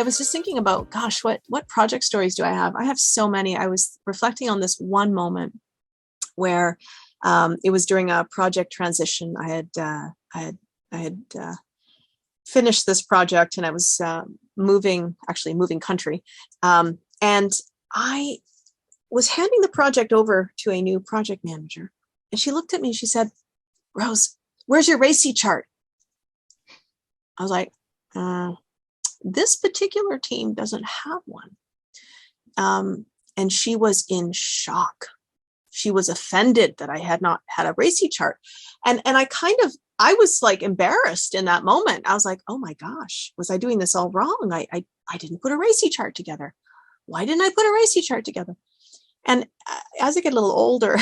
was just thinking about, gosh, what project stories do I have? I have so many. I was reflecting on this one moment where it was during a project transition. I had finished this project, and I was moving country, and I was handing the project over to a new project manager, and she looked at me and she said, "Rose, where's your RACI chart?" I was like, this particular team doesn't have one. And she was in shock. She was offended that I had not had a RACI chart. And I was like embarrassed in that moment. I was like, oh my gosh, was I doing this all wrong? I didn't put a RACI chart together. Why didn't I put a RACI chart together? And as I get a little older,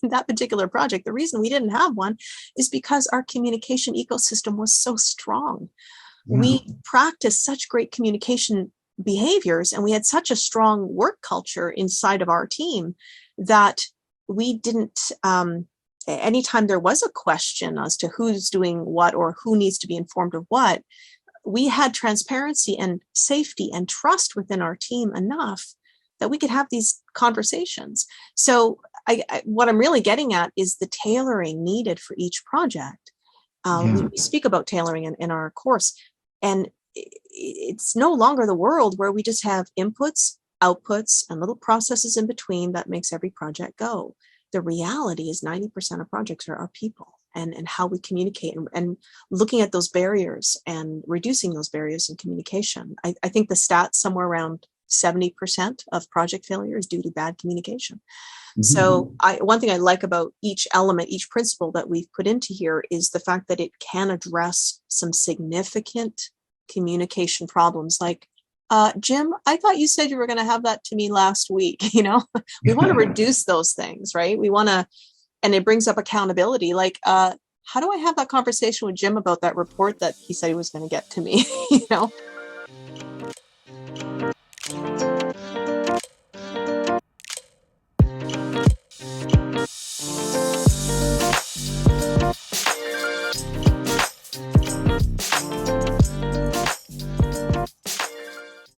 in that particular project, the reason we didn't have one is because our communication ecosystem was so strong. We practiced such great communication behaviors, and we had such a strong work culture inside of our team that we didn't, anytime there was a question as to who's doing what or who needs to be informed of what, we had transparency and safety and trust within our team enough that we could have these conversations. So what I'm really getting at is the tailoring needed for each project. We speak about tailoring in our course, and it's no longer the world where we just have inputs, outputs, and little processes in between that makes every project go. The reality is 90% of projects are people and how we communicate, and looking at those barriers and reducing those barriers in communication. I think the stats somewhere around 70% of project failure is due to bad communication. So one thing I like about each element, each principle that we've put into here is the fact that it can address some significant communication problems like, Jim, I thought you said you were going to have that to me last week. We want to reduce those things, right? We want to, and it brings up accountability. Like, how do I have that conversation with Jim about that report that he said he was going to get to me?